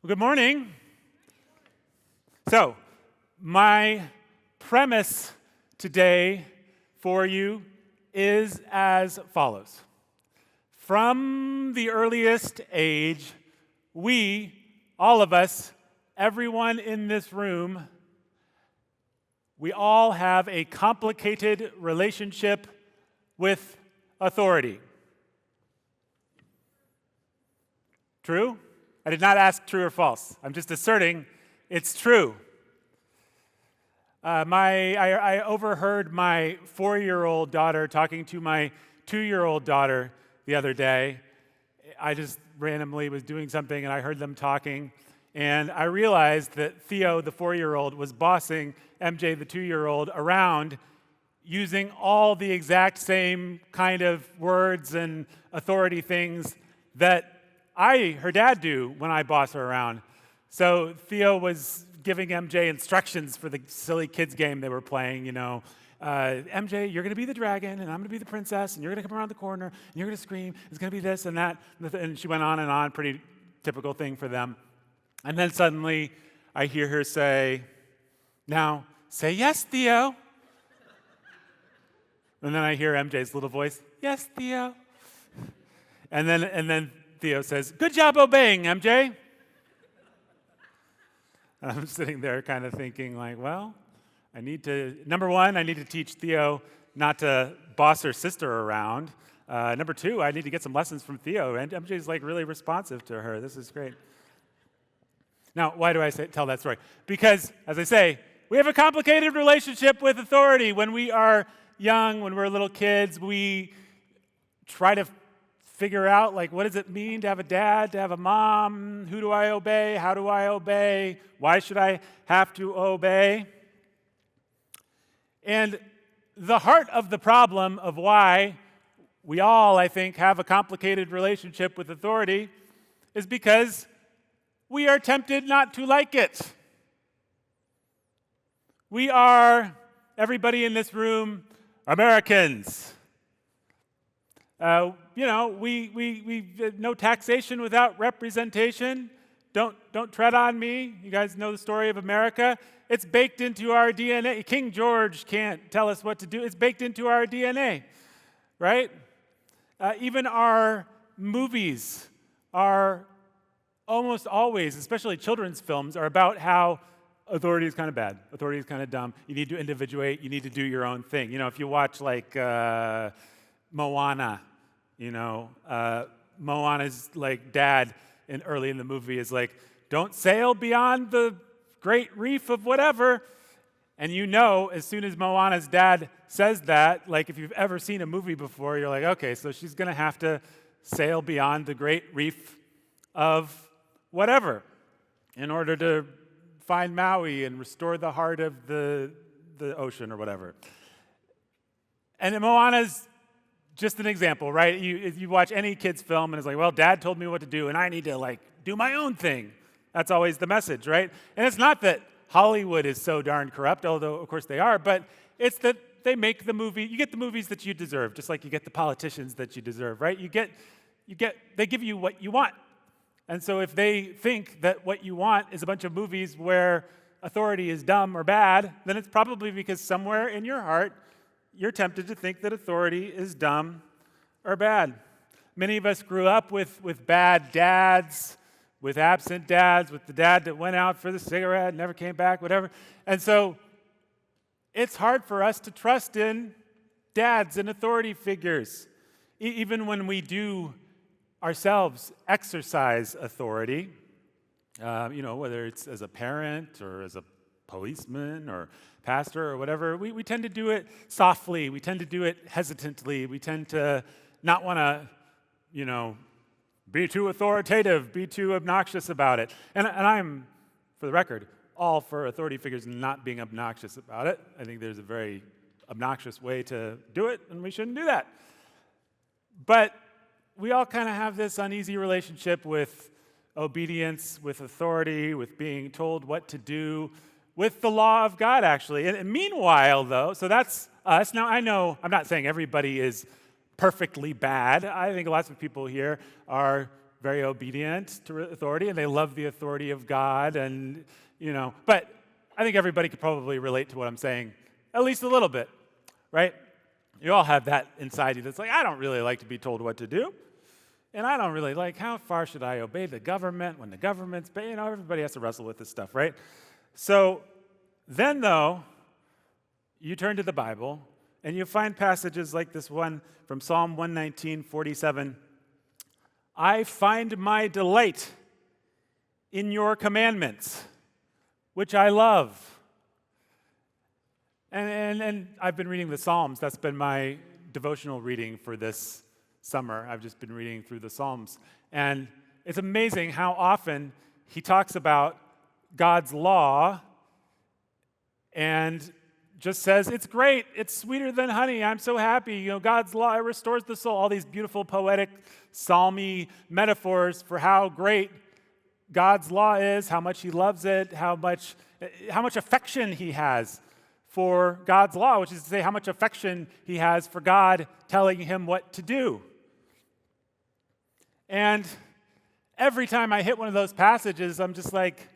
Well, good morning. So, my premise today for you is as follows. From the earliest age, we, all of us, everyone in this room, we all have a complicated relationship with authority. True? I did not ask true or false. I'm just asserting it's true. I overheard my 4-year-old daughter talking to my 2-year-old daughter the other day. I just randomly was doing something and I heard them talking, and I realized that Theo, the 4-year-old, was bossing MJ, the 2-year-old, around using all the exact same kind of words and authority things that her dad do when I boss her around. So Theo was giving MJ instructions for the silly kids game they were playing, MJ, you're going to be the dragon, and I'm going to be the princess, and you're going to come around the corner, and you're going to scream, it's going to be this and that. And she went on, pretty typical thing for them. And then suddenly I hear her say, "Now, say yes, Theo." And then I hear MJ's little voice, "Yes, Theo." And then Theo says, "Good job obeying, MJ." And I'm sitting there kind of thinking like, well, number one, I need to teach Theo not to boss her sister around. Number two, I need to get some lessons from Theo. And MJ's like really responsive to her. This is great. Now, why do I tell that story? Because, as I say, we have a complicated relationship with authority. When we are young, when we're little kids, we try to figure out, what does it mean to have a dad, to have a mom? Who do I obey? How do I obey? Why should I have to obey? And the heart of the problem of why we all, I think, have a complicated relationship with authority is because we are tempted not to like it. We are, everybody in this room, Americans. We no taxation without representation. Don't tread on me. You guys know the story of America. It's baked into our DNA. King George can't tell us what to do. It's baked into our DNA, right? Even our movies are almost always, especially children's films, are about how authority is kind of bad. Authority is kind of dumb. You need to individuate. You need to do your own thing. If you watch Moana, Moana's dad early in the movie is like, "Don't sail beyond the great reef of whatever." And as soon as Moana's dad says that, if you've ever seen a movie before, you're like, okay, so she's going to have to sail beyond the great reef of whatever in order to find Maui and restore the heart of the ocean or whatever. And Moana's just an example, right? If you watch any kid's film and it's like, well, Dad told me what to do and I need to do my own thing. That's always the message, right? And it's not that Hollywood is so darn corrupt, although of course they are, but it's that they make the movie, you get the movies that you deserve, just like you get the politicians that you deserve, right? They give you what you want. And so if they think that what you want is a bunch of movies where authority is dumb or bad, then it's probably because somewhere in your heart you're tempted to think that authority is dumb or bad. Many of us grew up with bad dads, with absent dads, with the dad that went out for the cigarette, never came back, whatever. And so it's hard for us to trust in dads and authority figures, even when we do ourselves exercise authority, whether it's as a parent or as a policeman or pastor or whatever, we tend to do it softly. We tend to do it hesitantly. We tend to not want to, be too authoritative, be too obnoxious about it. And I'm, for the record, all for authority figures not being obnoxious about it. I think there's a very obnoxious way to do it, and we shouldn't do that. But we all kind of have this uneasy relationship with obedience, with authority, with being told what to do, with the law of God, actually. And meanwhile, though, so that's us. Now, I know I'm not saying everybody is perfectly bad. I think lots of people here are very obedient to authority, and they love the authority of God, and, but I think everybody could probably relate to what I'm saying, at least a little bit, right? You all have that inside you that's like, I don't really like to be told what to do, and I don't really like, how far should I obey the government when the government's, everybody has to wrestle with this stuff, right? So then, though, you turn to the Bible, and you find passages like this one from Psalm 119:47. I find my delight in your commandments, which I love. And I've been reading the Psalms. That's been my devotional reading for this summer. I've just been reading through the Psalms. And it's amazing how often he talks about God's law and just says, it's great, it's sweeter than honey, I'm so happy. God's law, it restores the soul. All these beautiful, poetic, psalmy metaphors for how great God's law is, how much he loves it, how much affection he has for God's law, which is to say how much affection he has for God telling him what to do. And every time I hit one of those passages, I'm just like,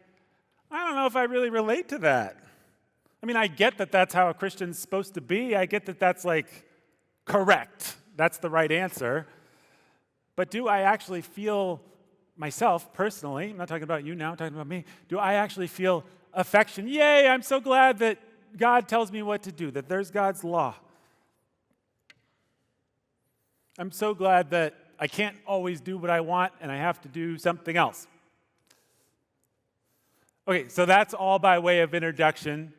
I don't know if I really relate to that. I mean, I get that that's how a Christian's supposed to be. I get that that's correct. That's the right answer. But do I actually feel myself personally, I'm not talking about you now, I'm talking about me, do I actually feel affection? Yay, I'm so glad that God tells me what to do, that there's God's law. I'm so glad that I can't always do what I want and I have to do something else. Okay, so that's all by way of introduction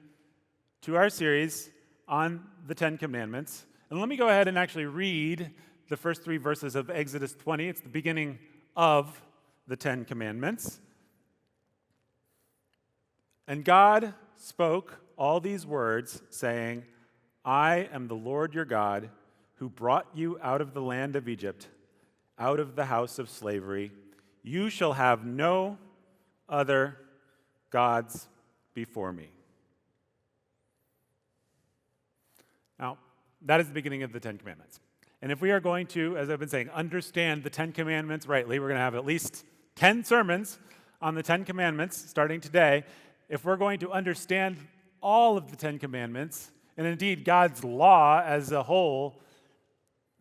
to our series on the Ten Commandments. And let me go ahead and actually read the first 3 verses of Exodus 20. It's the beginning of the Ten Commandments. And God spoke all these words, saying, I am the Lord your God, who brought you out of the land of Egypt, out of the house of slavery. You shall have no other gods before me. Now, that is the beginning of the Ten Commandments. And if we are going to, as I've been saying, understand the Ten Commandments rightly, we're going to have at least 10 sermons on the Ten Commandments starting today. If we're going to understand all of the Ten Commandments, and indeed God's law as a whole,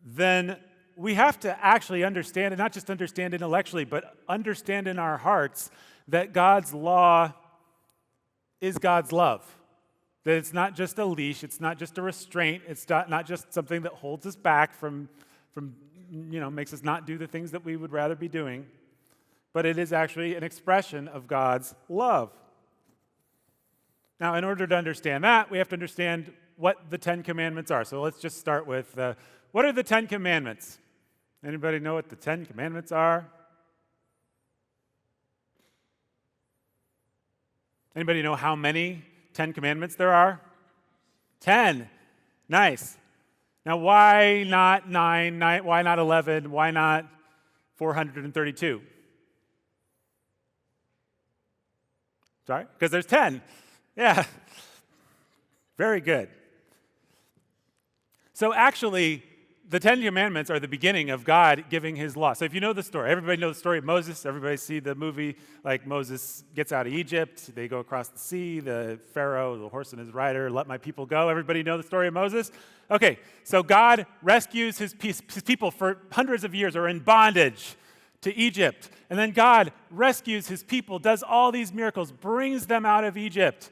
then we have to actually understand, and not just understand intellectually, but understand in our hearts that God's law is God's love. That it's not just a leash, it's not just a restraint, it's not just something that holds us back from makes us not do the things that we would rather be doing, but it is actually an expression of God's love. Now, in order to understand that, we have to understand what the Ten Commandments are. So let's just start with, what are the Ten Commandments? Anybody know what the Ten Commandments are? Anybody know how many Ten Commandments there are? 10. Nice. Now, why not 9? Why not 11? Why not 432? Sorry? Because there's 10. Yeah. Very good. So actually, the Ten Commandments are the beginning of God giving his law. So if you know the story, everybody knows the story of Moses. Everybody see the movie, like Moses gets out of Egypt. They go across the sea. The Pharaoh, the horse and his rider, let my people go. Everybody know the story of Moses? Okay, so God rescues his people for hundreds of years, are in bondage to Egypt. And then God rescues his people, does all these miracles, brings them out of Egypt,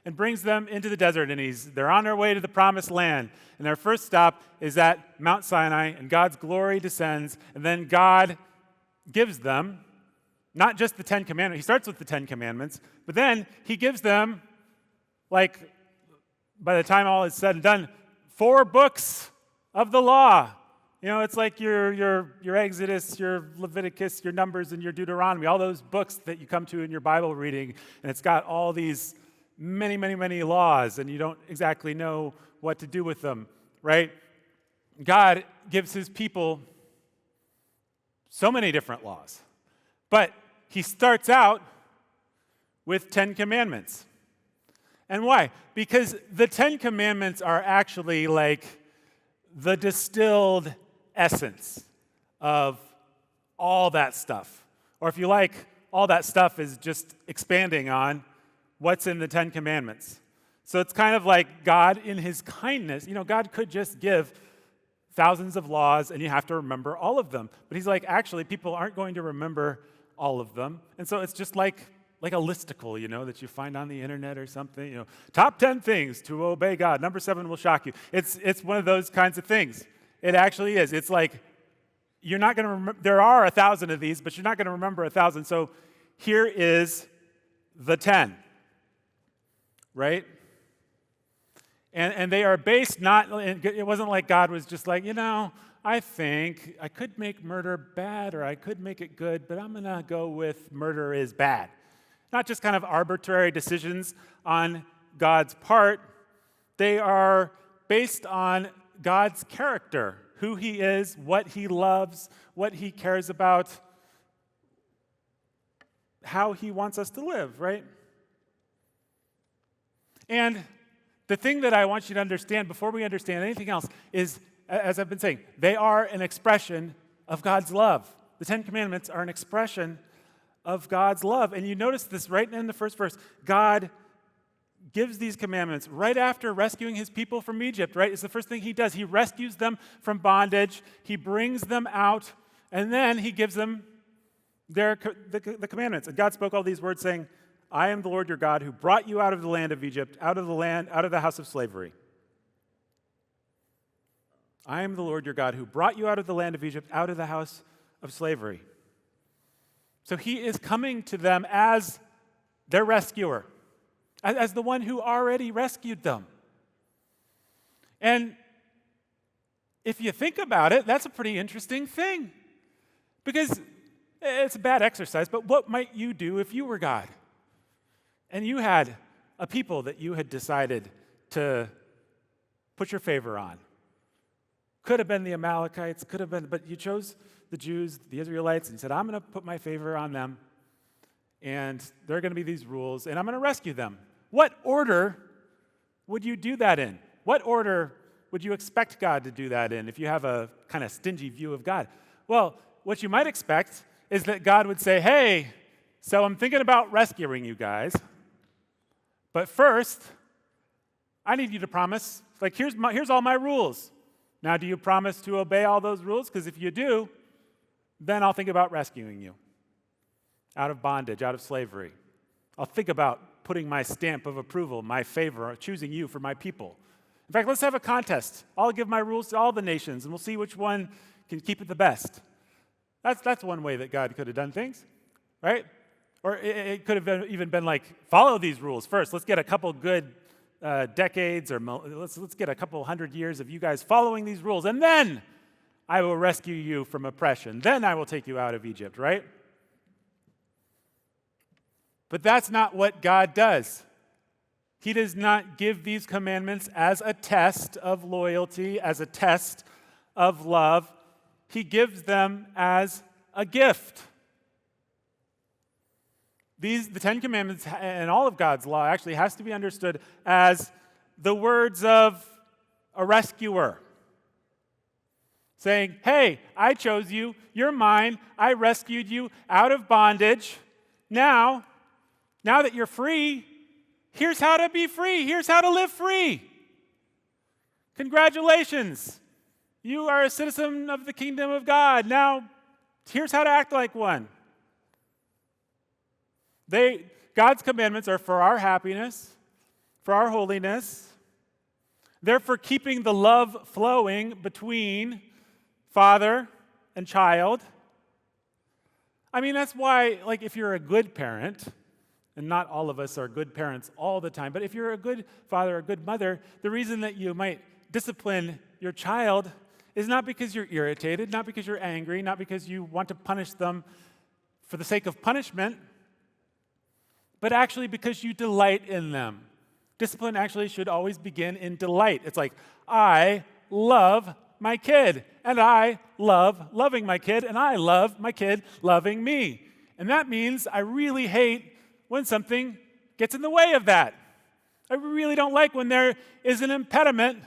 and brings them into the desert, and they're on their way to the promised land. And their first stop is at Mount Sinai, and God's glory descends, and then God gives them not just the Ten Commandments. He starts with the Ten Commandments, but then he gives them, by the time all is said and done, 4 books of the law. It's like your Exodus, your Leviticus, your Numbers, and your Deuteronomy, all those books that you come to in your Bible reading, and it's got all these many, many, many laws, and you don't exactly know what to do with them, right? God gives his people so many different laws. But he starts out with 10 commandments. And why? Because the 10 commandments are actually like the distilled essence of all that stuff Or if you like, all that stuff is just expanding on what's in the Ten Commandments. So it's kind of like God in his kindness. God could just give thousands of laws and you have to remember all of them. But he's like, actually, people aren't going to remember all of them. And so it's just like a listicle, that you find on the internet or something. Top 10 things to obey God. Number 7 will shock you. It's one of those kinds of things. It actually is. It's like, you're not going to remember. There are 1,000 of these, but you're not going to remember 1,000. So here is the 10, right? And they are based not, it wasn't like God was just like, I think I could make murder bad or I could make it good, but I'm going to go with murder is bad. Not just kind of arbitrary decisions on God's part. They are based on God's character, who he is, what he loves, what he cares about, how he wants us to live, right? And the thing that I want you to understand before we understand anything else is, as I've been saying, they are an expression of God's love. The Ten Commandments are an expression of God's love. And you notice this right in the first verse. God gives these commandments right after rescuing his people from Egypt, right? It's the first thing he does. He rescues them from bondage. He brings them out, and then he gives them the commandments. And God spoke all these words saying, I am the Lord your God who brought you out of the land of Egypt, out of the house of slavery. I am the Lord your God who brought you out of the land of Egypt, out of the house of slavery. So he is coming to them as their rescuer, as the one who already rescued them. And if you think about it, that's a pretty interesting thing. Because it's a bad exercise, but what might you do if you were God? And you had a people that you had decided to put your favor on. Could have been the Amalekites, but you chose the Jews, the Israelites, and you said, I'm going to put my favor on them, and there are going to be these rules, and I'm going to rescue them. What order would you do that in? What order would you expect God to do that in if you have a kind of stingy view of God? Well, what you might expect is that God would say, hey, so I'm thinking about rescuing you guys, but first, I need you to promise, here's all my rules. Now, do you promise to obey all those rules? Because if you do, then I'll think about rescuing you out of bondage, out of slavery. I'll think about putting my stamp of approval, my favor, choosing you for my people. In fact, let's have a contest. I'll give my rules to all the nations, and we'll see which one can keep it the best. That's one way that God could have done things, right? Or it could have even been like, follow these rules first. Let's get a couple good decades, or let's get a couple 100 years of you guys following these rules, and then I will rescue you from oppression. Then I will take you out of Egypt, right? But that's not what God does. He does not give these commandments as a test of loyalty, as a test of love. He gives them as a gift. The Ten Commandments and all of God's law actually has to be understood as the words of a rescuer. Saying, hey, I chose you, you're mine, I rescued you out of bondage. Now that you're free, here's how to be free, here's how to live free. Congratulations, you are a citizen of the kingdom of God. Now, here's how to act like one. God's commandments are for our happiness, for our holiness. They're for keeping the love flowing between father and child. I mean, that's why, if you're a good parent, and not all of us are good parents all the time, but if you're a good father or a good mother, the reason that you might discipline your child is not because you're irritated, not because you're angry, not because you want to punish them for the sake of punishment, but actually because you delight in them. Discipline actually should always begin in delight. It's like, I love my kid, and I love loving my kid, and I love my kid loving me. And that means I really hate when something gets in the way of that. I really don't like when there is an impediment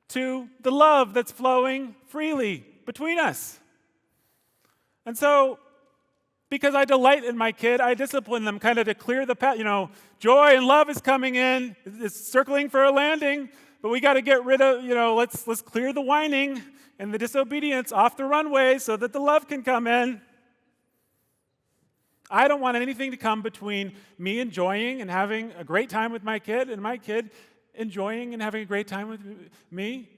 to the love that's flowing freely between us. And so Because I delight in my kid, I discipline them kind of to clear the path. Joy and love is coming in. It's circling for a landing, but we got to get rid of, let's clear the whining and the disobedience off the runway so that the love can come in. I don't want anything to come between me enjoying and having a great time with my kid and my kid enjoying and having a great time with me.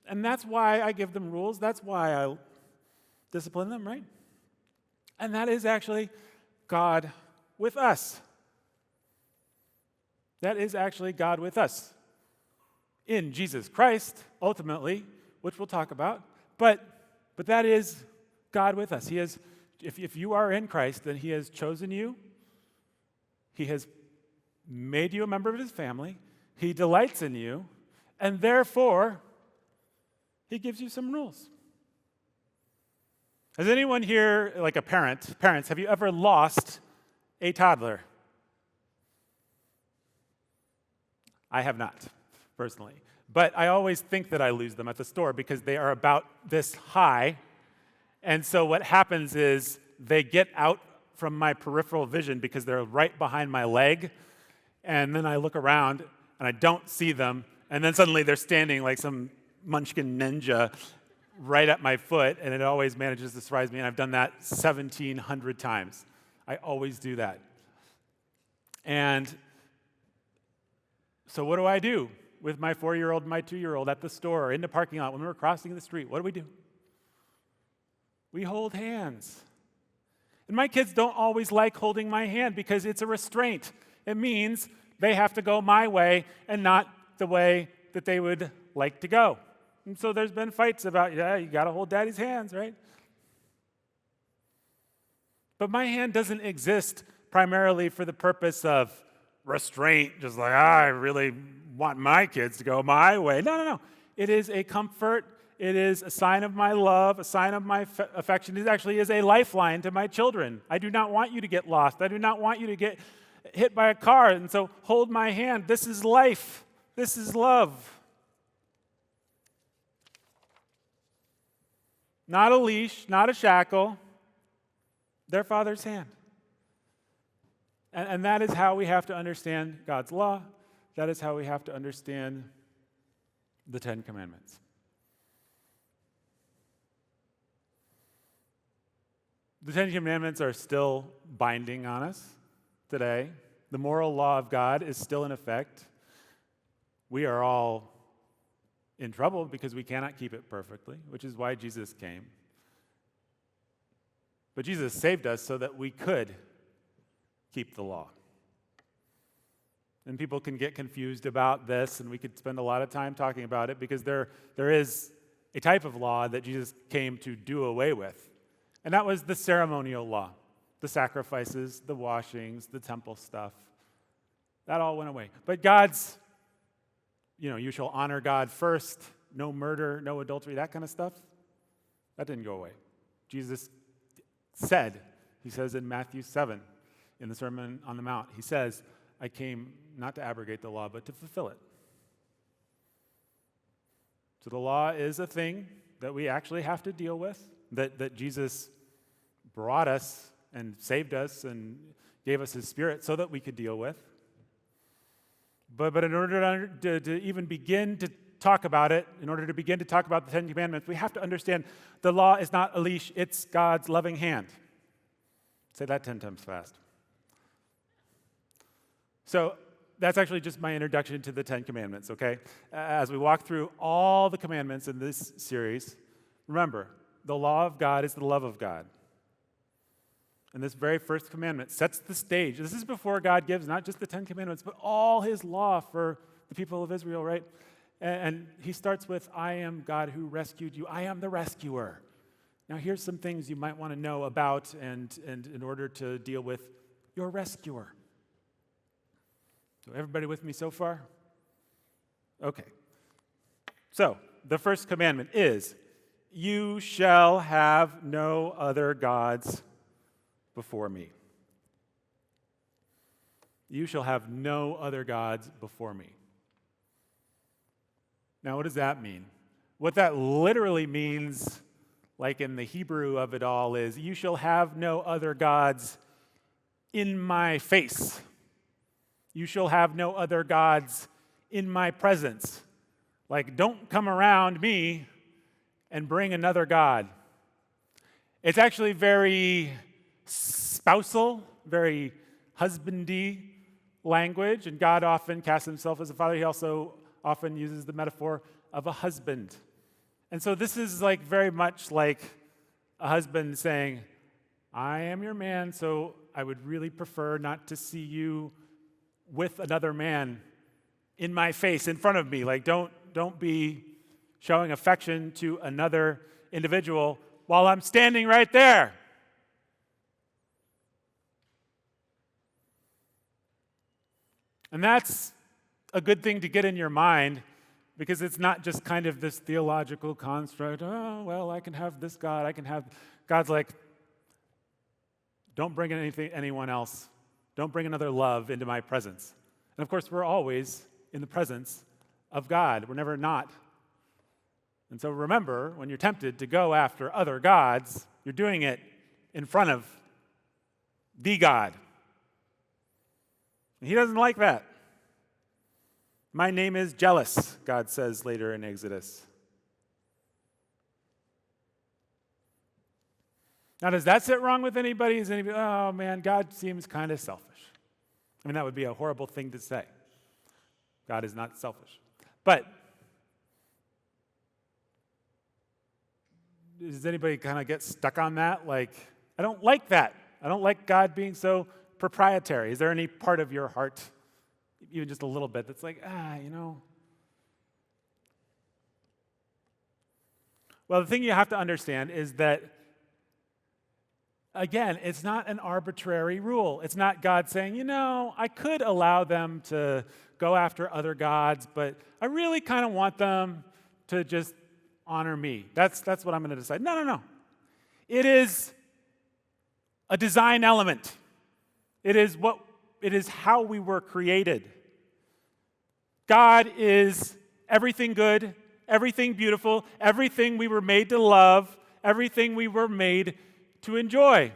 And that's why I give them rules. That's why I discipline them, right? And that is actually God with us. That is actually God with us. In Jesus Christ, ultimately, which we'll talk about. But that is God with us. He has, if you are in Christ, then He has chosen you. He has made you a member of His family. He delights in you. And therefore, He gives you some rules. Has anyone here, like a parents, have you ever lost a toddler? I have not, personally. But I always think that I lose them at the store because they are about this high. And so what happens is they get out from my peripheral vision because they're right behind my leg. And then I look around and I don't see them. And then suddenly they're standing like some munchkin ninja right at my foot, and it always manages to surprise me, and I've done that 1,700 times. I always do that. And so what do I do with my 4-year-old and my 2-year-old at the store or in the parking lot when we're crossing the street? What do? We hold hands. And my kids don't always like holding my hand because it's a restraint. It means they have to go my way and not the way that they would like to go. And so there's been fights about, you got to hold daddy's hands, right? But my hand doesn't exist primarily for the purpose of restraint, just like, I really want my kids to go my way. No. It is a comfort. It is a sign of my love, a sign of my affection. It actually is a lifeline to my children. I do not want you to get lost. I do not want you to get hit by a car. And so hold my hand. This is life. This is love. Not a leash, not a shackle, their Father's hand. And that is how we have to understand God's law. That is how we have to understand the Ten Commandments. The Ten Commandments are still binding on us today. The moral law of God is still in effect. We are all in trouble because we cannot keep it perfectly, which is why Jesus came. But Jesus saved us so that we could keep the law. And people can get confused about this, and we could spend a lot of time talking about it because there is a type of law that Jesus came to do away with. And that was the ceremonial law, the sacrifices, the washings, the temple stuff. That all went away. But God's you shall honor God first, no murder, no adultery, that kind of stuff, that didn't go away. Jesus said, he says in Matthew 7, in the Sermon on the Mount, he says, I came not to abrogate the law, but to fulfill it. So the law is a thing that we actually have to deal with, that Jesus brought us and saved us and gave us His Spirit so that we could deal with. But in order to even begin to talk about it, in order to begin to talk about the Ten Commandments, we have to understand the law is not a leash, it's God's loving hand. Say that 10 times fast. So that's actually just my introduction to the Ten Commandments, okay? As we walk through all the commandments in this series, remember, the law of God is the love of God. And this very first commandment sets the stage. This is before God gives not just the Ten Commandments, but all His law for the people of Israel, right? And He starts with, I am God who rescued you. I am the rescuer. Now here's some things you might want to know about and in order to deal with your rescuer. So everybody with me so far? Okay. So the first commandment is, you shall have no other gods before me. You shall have no other gods before me. Now, what does that mean? What that literally means, like in the Hebrew of it all, is you shall have no other gods in my face. You shall have no other gods in my presence. Like, don't come around me and bring another god. It's actually very spousal, very husbandy language, and God often casts himself as a father. He also often uses the metaphor of a husband. And so this is like very much like a husband saying, I am your man, so I would really prefer not to see you with another man in my face, in front of me. Like, don't be showing affection to another individual while I'm standing right there. And that's a good thing to get in your mind, because it's not just kind of this theological construct, oh, well, I can have this God, I can have... God's like, don't bring anyone else. Don't bring another love into my presence. And of course, we're always in the presence of God. We're never not. And so remember, when you're tempted to go after other gods, you're doing it in front of the God. And he doesn't like that. My name is jealous, God says later in Exodus. Now, does that sit wrong with anybody? Is anybody, oh man, God seems kind of selfish. I mean, that would be a horrible thing to say. God is not selfish. But does anybody kind of get stuck on that? Like, I don't like that. I don't like God being so proprietary. Is there any part of your heart, even just a little bit, that's like, Well, the thing you have to understand is that, again, it's not an arbitrary rule. It's not God saying, I could allow them to go after other gods, but I really kind of want them to just honor me. That's what I'm going to decide. No. It is a design element. It is how we were created. God is everything good, everything beautiful, everything we were made to love, everything we were made to enjoy.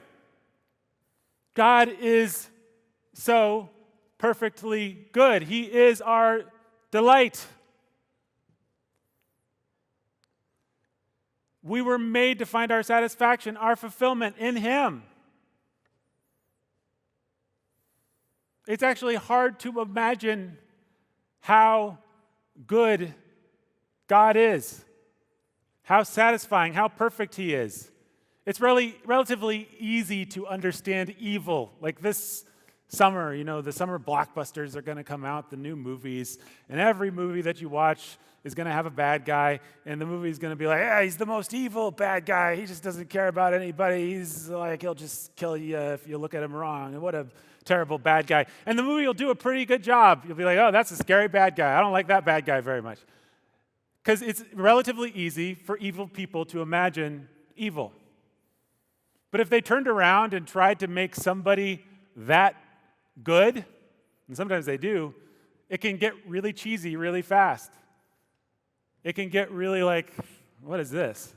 God is so perfectly good. He is our delight. We were made to find our satisfaction, our fulfillment in Him. It's actually hard to imagine how good God is, how satisfying, how perfect He is. It's really relatively easy to understand evil. Like this summer, the summer blockbusters are going to come out, the new movies, and every movie that you watch is going to have a bad guy, and the movie is going to be like, he's the most evil bad guy. He just doesn't care about anybody. He's like, he'll just kill you if you look at him wrong. And what a terrible bad guy. And the movie will do a pretty good job. You'll be like, oh, that's a scary bad guy. I don't like that bad guy very much. Because it's relatively easy for evil people to imagine evil. But if they turned around and tried to make somebody that good, and sometimes they do, it can get really cheesy really fast. It can get really like, what is this?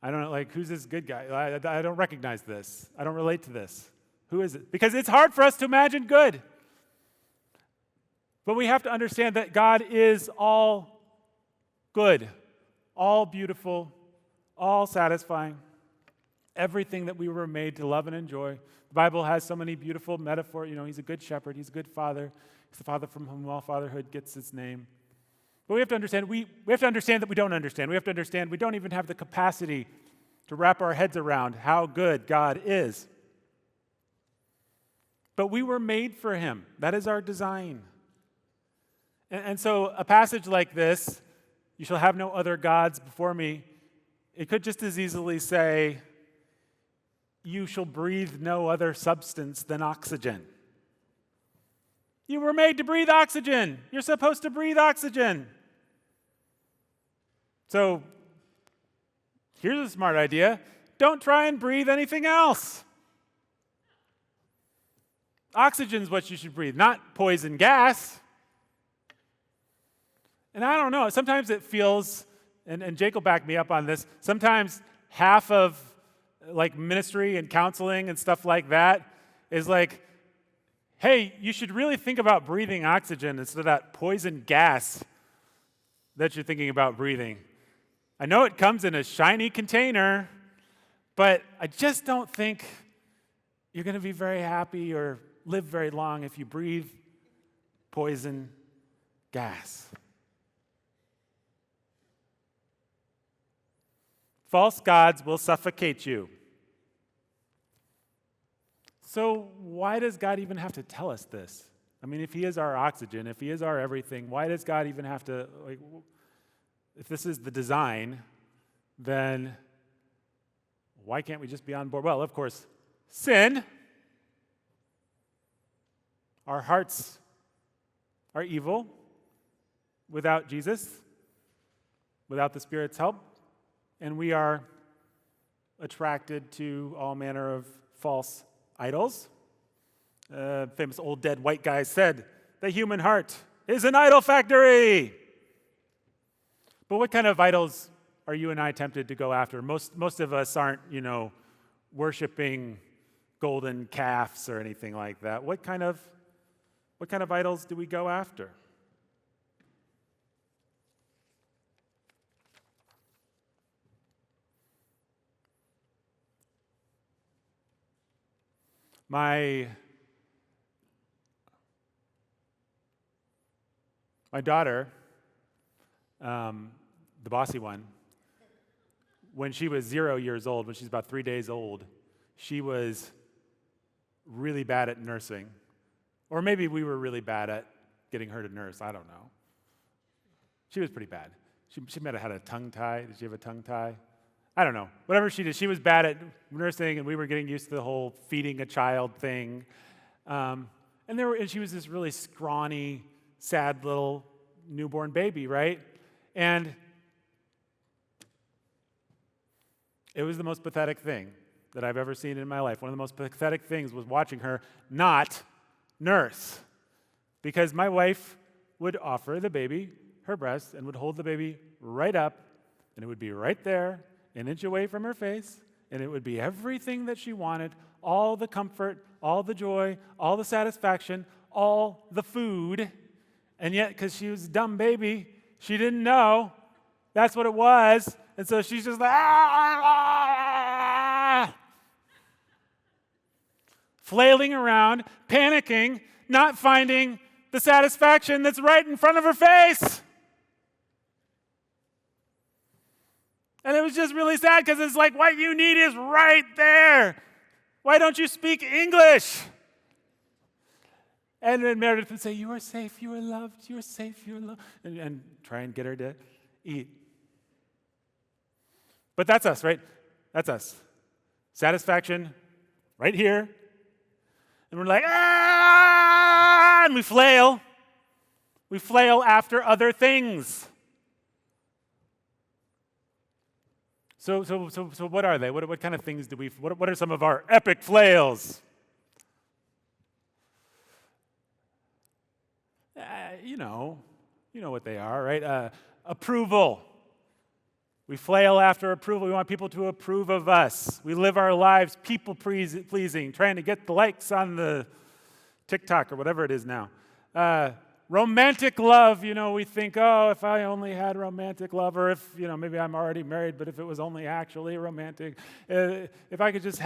I don't know, like, who's this good guy? I don't recognize this. I don't relate to this. Who is it? Because it's hard for us to imagine good. But we have to understand that God is all good, all beautiful, all satisfying, everything that we were made to love and enjoy. The Bible has so many beautiful metaphors. He's a good shepherd. He's a good father. He's the father from whom all fatherhood gets its name. But we have to understand, we have to understand that we don't understand. We have to understand we don't even have the capacity to wrap our heads around how good God is. But we were made for Him. That is our design. And so a passage like this, you shall have no other gods before me, it could just as easily say, you shall breathe no other substance than oxygen. You were made to breathe oxygen. You're supposed to breathe oxygen. So, here's a smart idea. Don't try and breathe anything else. Oxygen's what you should breathe, not poison gas. And I don't know, sometimes it feels and Jake will back me up on this, sometimes half of like ministry and counseling and stuff like that is like, hey, you should really think about breathing oxygen instead of that poison gas that you're thinking about breathing. I know it comes in a shiny container, but I just don't think you're going to be very happy or live very long if you breathe poison gas. False gods will suffocate you. So why does God even have to tell us this? I mean, if he is our oxygen, if he is our everything, why does God even have to, like, if this is the design, then why can't we just be on board? Well, of course, sin. Our hearts are evil without Jesus, without the Spirit's help, and we are attracted to all manner of false idols. Famous old dead white guy said, the human heart is an idol factory. But what kind of idols are you and I tempted to go after? Most of us aren't, worshiping golden calves or anything like that. What kind of idols do we go after? My daughter, the bossy one, when she was 0 years old, when she's about 3 days old, she was really bad at nursing. Or maybe we were really bad at getting her to nurse. I don't know. She was pretty bad. She might have had a tongue tie. Did she have a tongue tie? I don't know. Whatever she did, she was bad at nursing, and we were getting used to the whole feeding a child thing. And she was this really scrawny, sad little newborn baby, right? And it was the most pathetic thing that I've ever seen in my life. One of the most pathetic things was watching her not nurse, because my wife would offer the baby her breast and would hold the baby right up, and it would be right there, an inch away from her face, and it would be everything that she wanted, all the comfort, all the joy, all the satisfaction, all the food. And yet, because she was a dumb baby, she didn't know that's what it was. And so she's just like, flailing around, panicking, not finding the satisfaction that's right in front of her face. And it was just really sad, because it's like, what you need is right there. Why don't you speak English? And then Meredith would say, you are safe, you are loved, you are safe, you are loved, and try and get her to eat. But that's us, right? That's us. Satisfaction right here. And we're like, and we flail. We flail after other things. So what are they? What kind of things do we, what are some of our epic flails? You know what they are, right? Approval. We flail after approval. We want people to approve of us. We live our lives people-pleasing, trying to get the likes on the TikTok or whatever it is now. Romantic love, we think, if I only had romantic love, or if, maybe I'm already married, but if it was only actually romantic, if I could just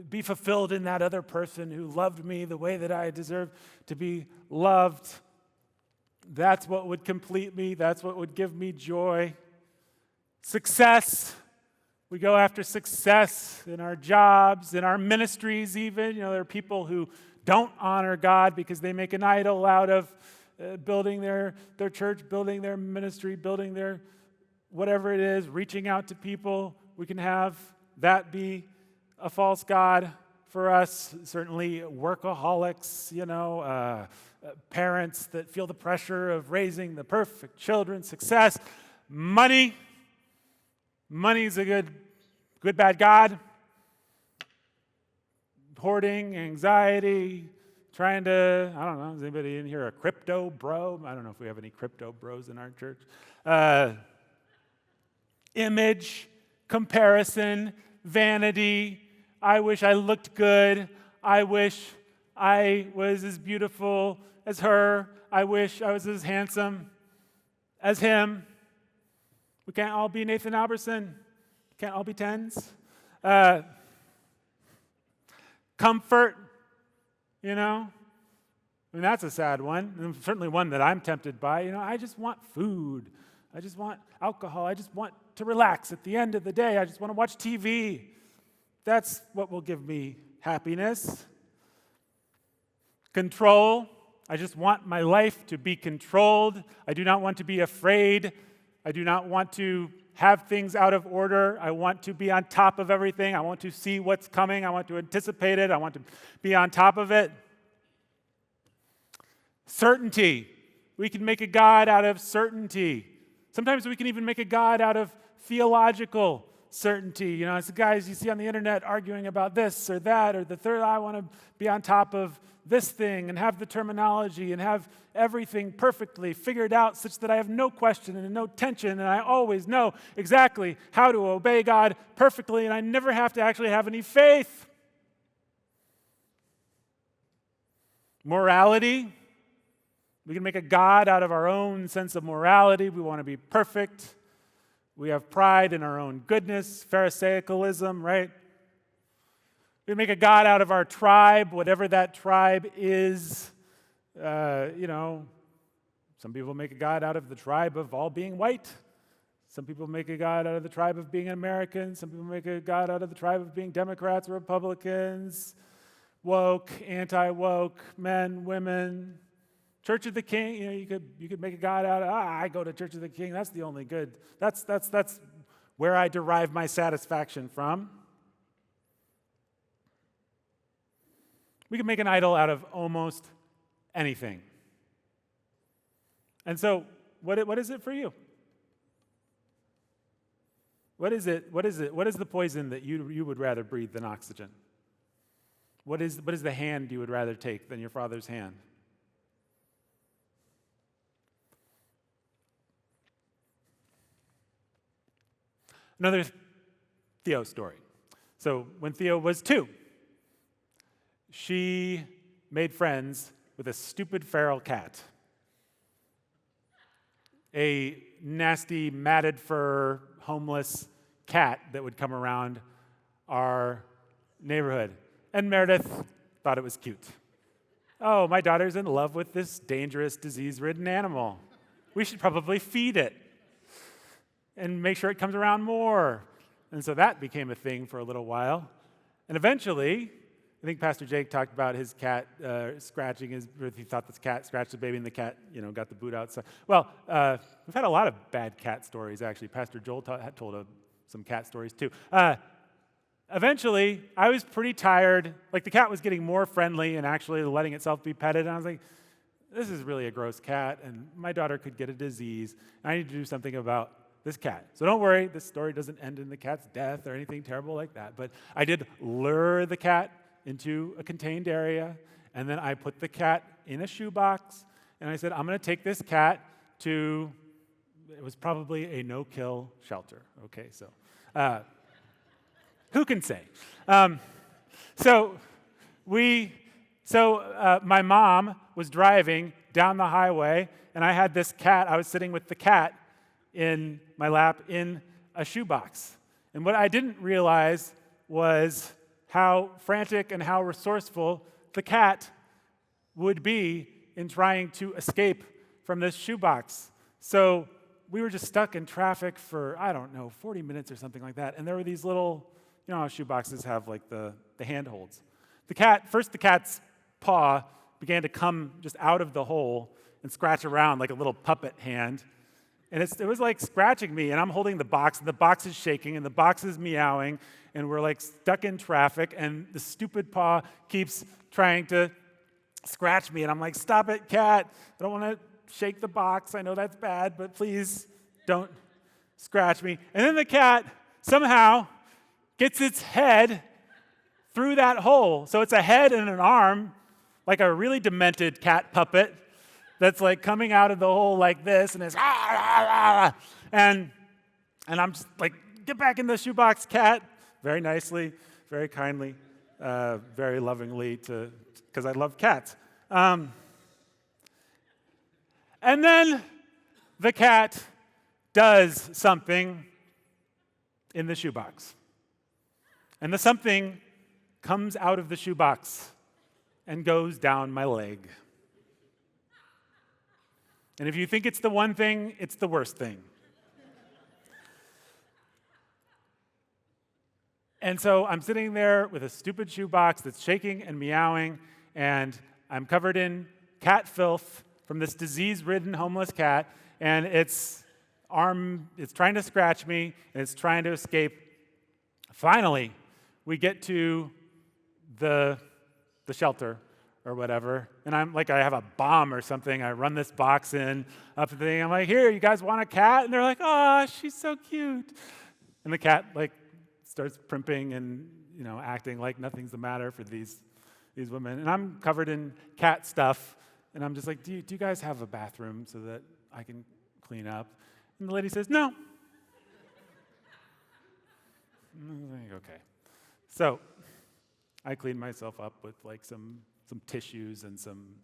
be fulfilled in that other person who loved me the way that I deserve to be loved, that's what would complete me. That's what would give me joy. Success. We go after success in our jobs, in our ministries even. There are people who don't honor God because they make an idol out of building their church, building their ministry, building their whatever it is, reaching out to people. We can have that be a false god for us. Certainly workaholics, parents that feel the pressure of raising the perfect children, success, money. Money's a good bad god. Hoarding, anxiety, trying to, I don't know, is anybody in here a crypto bro? I don't know if we have any crypto bros in our church. Image, comparison, vanity. I wish I looked good. I wish I was as beautiful as her. I wish I was as handsome as him. We can't all be Nathan Alberson. Can't all be tens. Comfort, you know. I mean, that's a sad one, and certainly one that I'm tempted by. You know, I just want food. I just want alcohol. I just want to relax at the end of the day. I just want to watch TV. That's what will give me happiness. Control. I just want my life to be controlled. I do not want to be afraid. I do not want to have things out of order. I want to be on top of everything. I want to see what's coming. I want to anticipate it. I want to be on top of it. Certainty. We can make a God out of certainty. Sometimes we can even make a God out of theological certainty. You know, it's the guys you see on the internet arguing about this or that or the third. I want to be on top of this thing and have the terminology and have everything perfectly figured out such that I have no question and no tension and I always know exactly how to obey God perfectly and I never have to actually have any faith. Morality. We can make a God out of our own sense of morality. We want to be perfect. We have pride in our own goodness, Pharisaicalism, right? We make a God out of our tribe, whatever that tribe is. Some people make a God out of the tribe of all being white. Some people make a God out of the tribe of being American. Some people make a God out of the tribe of being Democrats or Republicans. Woke, anti-woke, men, women. Church of the King, you could make a God out of, I go to Church of the King, that's the only good. That's where I derive my satisfaction from. We can make an idol out of almost anything. And so, what is it for you? What is it? What is the poison that you would rather breathe than oxygen? What is the hand you would rather take than your Father's hand? Another Theo story. So when Theo was 2, she made friends with a stupid feral cat. A nasty, matted fur, homeless cat that would come around our neighborhood. And Meredith thought it was cute. Oh, my daughter's in love with this dangerous, disease-ridden animal. We should probably feed it and make sure it comes around more. And so that became a thing for a little while. And eventually, I think Pastor Jake talked about his cat scratching he thought this cat scratched the baby and the cat, got the boot outside. Well, we've had a lot of bad cat stories, actually. Pastor Joel told some cat stories, too. Eventually, I was pretty tired. Like, the cat was getting more friendly and actually letting itself be petted. And I was like, this is really a gross cat, and my daughter could get a disease. I need to do something about this cat. So don't worry, this story doesn't end in the cat's death or anything terrible like that. But I did lure the cat into a contained area, and then I put the cat in a shoebox, and I said, I'm going to take this cat to, it was probably a no-kill shelter. Okay, so who can say? My mom was driving down the highway, and I had this cat. I was sitting with the cat in my lap in a shoebox. And what I didn't realize was how frantic and how resourceful the cat would be in trying to escape from this shoebox. So we were just stuck in traffic for, 40 minutes or something like that. And there were these little, how shoeboxes have like the handholds. The cat's paw began to come just out of the hole and scratch around like a little puppet hand. And it was like scratching me, and I'm holding the box, and the box is shaking, and the box is meowing, and we're like stuck in traffic, and the stupid paw keeps trying to scratch me, and I'm like, stop it, cat. I don't want to shake the box. I know that's bad, but please don't scratch me. And then the cat somehow gets its head through that hole. So it's a head and an arm, like a really demented cat puppet, that's like coming out of the hole like this, and it's and And I'm just like, get back in the shoebox, cat. Very nicely, very kindly, very lovingly, because I love cats. And then the cat does something in the shoebox. And the something comes out of the shoebox and goes down my leg. And if you think it's the one thing, it's the worst thing. And so I'm sitting there with a stupid shoebox that's shaking and meowing, and I'm covered in cat filth from this disease-ridden homeless cat, and it's trying to scratch me, and it's trying to escape. Finally, we get to the shelter or whatever, and I'm like, I have a bomb or something. I run this box in up to the thing. I'm like, here, you guys want a cat? And they're like, oh, she's so cute. And the cat starts primping and acting like nothing's the matter for these women. And I'm covered in cat stuff, and I'm just like, do you guys have a bathroom so that I can clean up? And the lady says, no. I'm like, okay. So I clean myself up with some tissues and some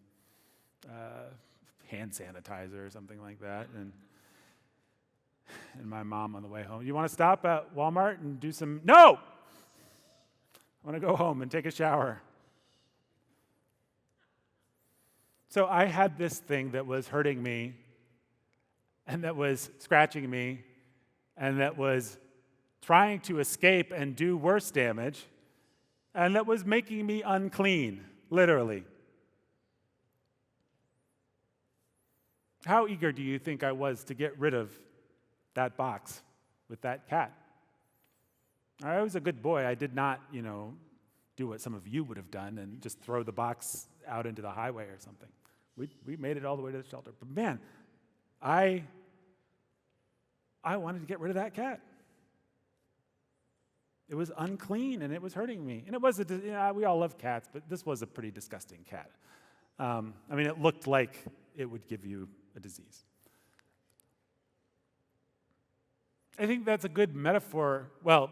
hand sanitizer or something like that. And my mom on the way home, you want to stop at Walmart and do some? No! I want to go home and take a shower. So I had this thing that was hurting me, and that was scratching me, and that was trying to escape and do worse damage, and that was making me unclean, literally. How eager do you think I was to get rid of that box with that cat? I was a good boy. I did not, do what some of you would have done and just throw the box out into the highway or something. We made it all the way to the shelter. But man, I wanted to get rid of that cat. It was unclean and it was hurting me. And it was we all love cats, but this was a pretty disgusting cat. It looked like it would give you a disease. I think that's a good metaphor. Well,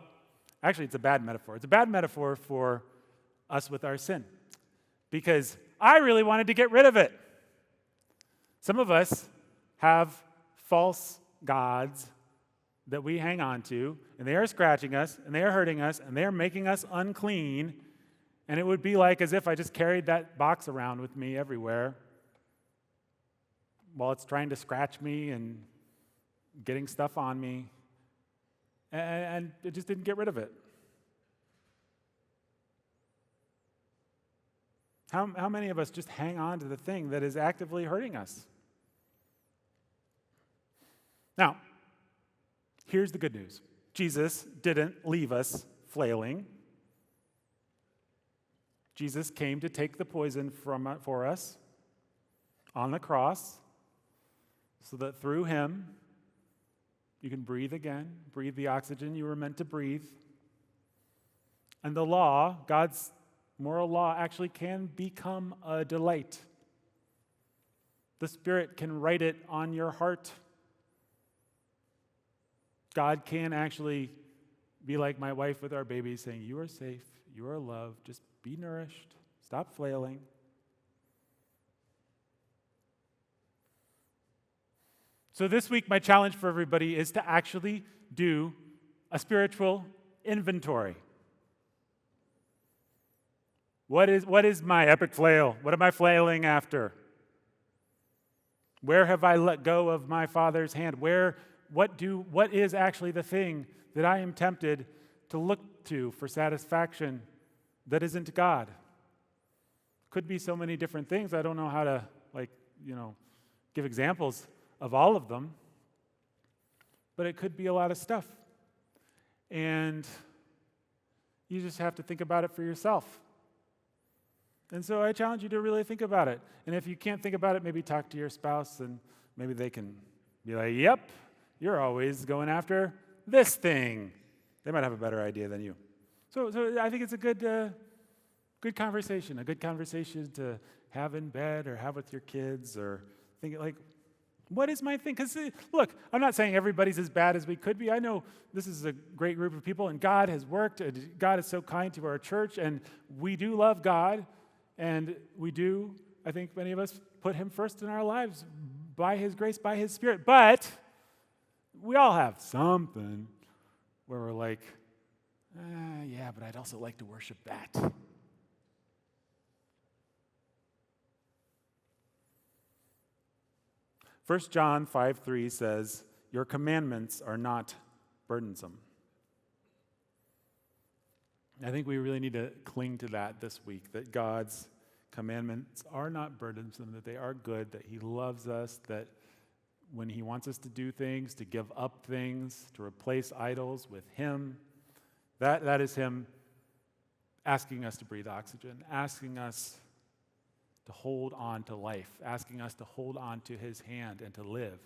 actually, it's a bad metaphor. It's a bad metaphor for us with our sin, because I really wanted to get rid of it. Some of us have false gods that we hang on to, and they are scratching us, and they are hurting us, and they are making us unclean, and it would be like as if I just carried that box around with me everywhere while it's trying to scratch me and getting stuff on me. And it just didn't get rid of it. How many of us just hang on to the thing that is actively hurting us? Now, here's the good news. Jesus didn't leave us flailing. Jesus came to take the poison for us on the cross so that through him you can breathe again, breathe the oxygen you were meant to breathe. And the law, God's moral law, actually can become a delight. The Spirit can write it on your heart. God can actually be like my wife with our baby, saying, you are safe, you are loved, just be nourished, stop flailing. So this week, my challenge for everybody is to actually do a spiritual inventory. What is my epic flail? What am I flailing after? Where have I let go of my Father's hand? What is actually the thing that I am tempted to look to for satisfaction that isn't God? Could be so many different things. I don't know how to give examples of all of them, but it could be a lot of stuff. And you just have to think about it for yourself. And so I challenge you to really think about it. And if you can't think about it, maybe talk to your spouse, and maybe they can be like, yep, you're always going after this thing. They might have a better idea than you. So I think it's a good conversation, a good conversation to have in bed or have with your kids, or think What is my thing? Because look, I'm not saying everybody's as bad as we could be. I know this is a great group of people, and God has worked, and God is so kind to our church, and we do love God, and we do, I think many of us, put him first in our lives by his grace, by his Spirit. But we all have something where we're like, yeah, but I'd also like to worship that. 1 John 5:3 says, "Your commandments are not burdensome." I think we really need to cling to that this week, that God's commandments are not burdensome, that they are good, that he loves us, that when he wants us to do things, to give up things, to replace idols with him, that is him asking us to breathe oxygen, asking us to hold on to life, asking us to hold on to his hand and to live.